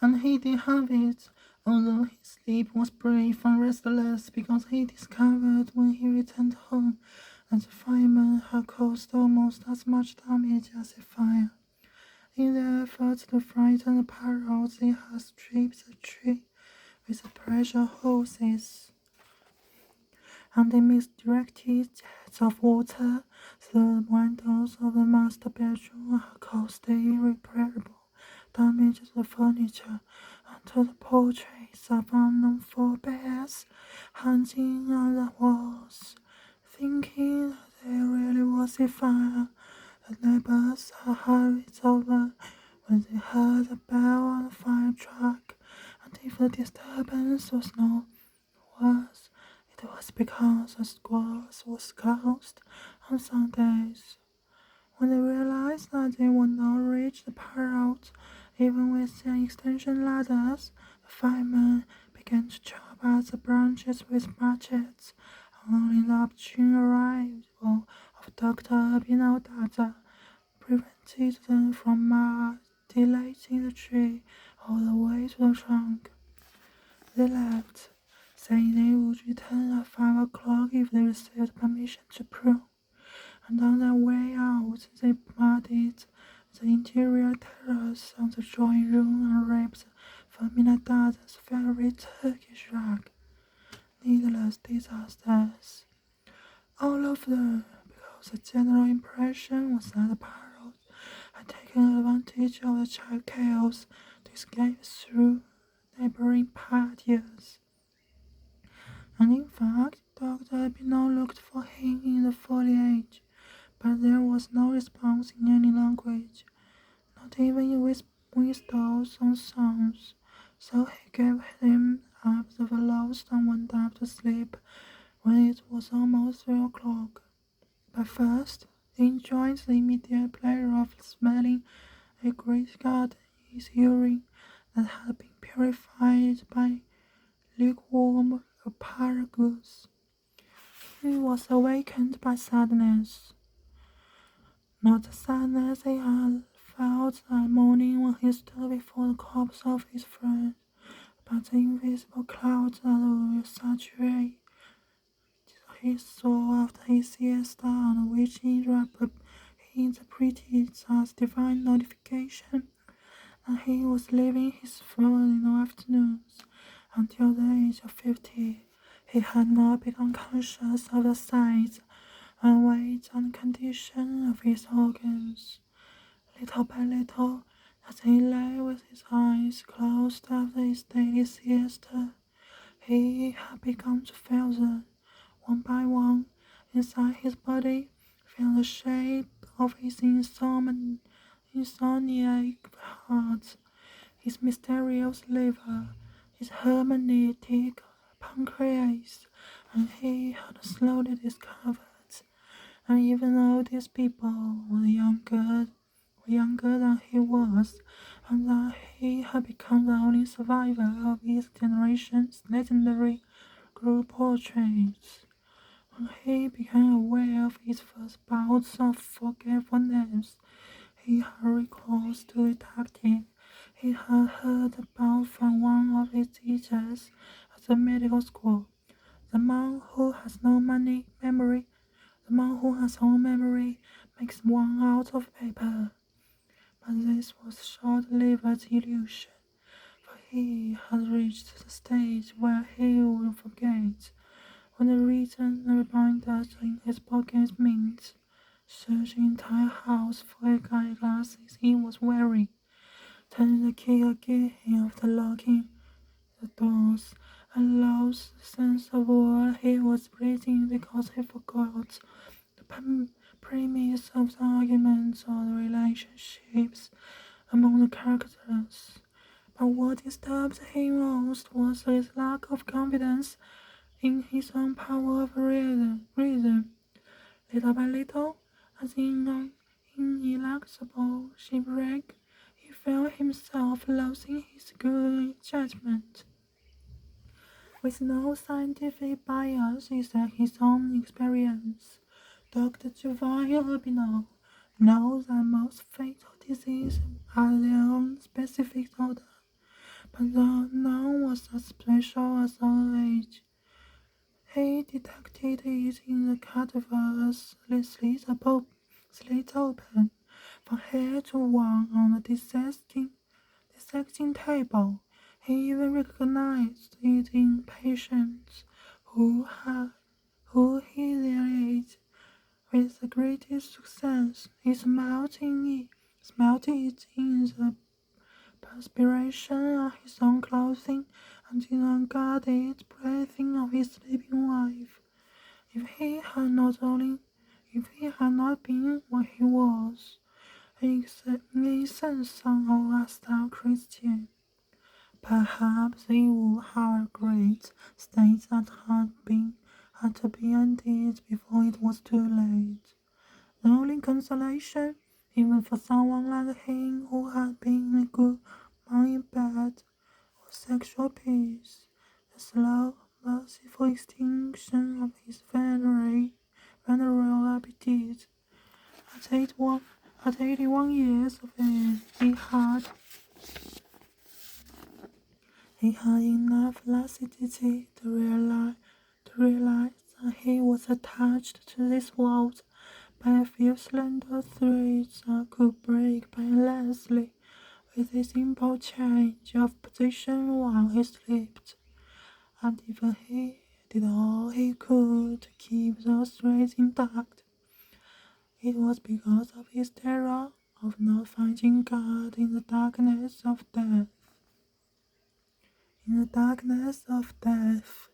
and he did have it, although his sleep was brief and restless because he discovered when he returned home that the fireman had caused almost as much damage as a fire. In the effort to frighten the parrots, he had stripped the tree with the pressure hoses, and they misdirected jets of water through the windows of the master bedroom and caused irreparable damage to the furniture and to the portraits of unknown forebears hanging on the walls. Thinking that there really was a fire, the neighbors had hurried over when they heard a bell on the fire truck, and if the disturbance was no worse, it was because the squaws was closed on Sundays. When they realized that they would not reach the parrot, even with their extension ladders, the firemen began to chop at the branches with machetes, and only the opportune arrival of Dr. Binodada prevented them from mutilating the tree all the way to the trunk. They left, saying they would return at 5 o'clock if they received permission to prune, and on their way out they muddied the interior terrace on the drawing room and raped Firminada's favorite Turkish rug. Needless disasters. All of them, because the general impression was that the parrot had taken advantage of the child chaos to escape through neighboring patios. And in fact, Dr. Pinot looked for him in the foliage, but there was no response in any language, not even in whistles or sounds, so he gave him up the lost and went up to sleep when it was almost 3 o'clock. But first, he enjoyed the immediate pleasure of smelling a great garden in his urine that had been purified by lukewarm asparagus. He was awakened by sadness, not the sadness he had felt that morning when he stood before the corpse of his friend, but the invisible clouds that would saturate his soul after his siesta, and which he interpreted as divine notification that he was leaving his throne in the afternoons. Until the age of 50, he had not become conscious of the size and weight and condition of his organs. Little by little, as he lay with his eyes closed after his daily siesta, he had begun to feel them, one by one, inside his body, feel the shape of his insomniac heart, his mysterious liver, his hermeneutic pancreas, and he had slowly discovered that even though these people were younger than he was, and that he had become the only survivor of his generation's legendary group portraits. When he became aware of his first bouts of forgetfulness, he had recourse to a tactic he had heard about from one of his teachers at the medical school. The man who has no memory, the man who has no memory makes one out of paper. But this was a short-lived illusion, for he had reached the stage where he would forget when the written reminders in his pocket meant search the entire house for the eyeglasses he was wearing, turning the key again after locking the doors, and lost the sense of what he was breathing because he forgot the premise of the arguments or the relationships among the characters. But what disturbed him most was his lack of confidence in his own power of reason. Little by little, as in an ineluctable shipwreck, he felt himself losing his good judgment. With no scientific bias except his own experience, Dr. Giovanni Urbino knows that most fatal diseases are their own specific order. but though none was as special as old age. He detected it in the cadaver's slit open from head to one on the dissecting table. He even recognized it in patients who he relied with the greatest success. He smelt it in the perspiration on his own clothing and in the unguarded breathing of his sleeping wife. If he had not been what he was, an innocent son of a star Christian, perhaps he would have regret states that had to be ended before it was too late. The only consolation, even for someone like him who had been a good man in bed, was sexual peace, the slow, merciful extinction of his venereal appetite. At 81 years of age, he had enough lacidity to realize that he was attached to this world by a few slender threads that could break painlessly with a simple change of position while he slept. And even he did all he could to keep those threads intact. It was because of his terror of not finding God in the darkness of death. In the darkness of death,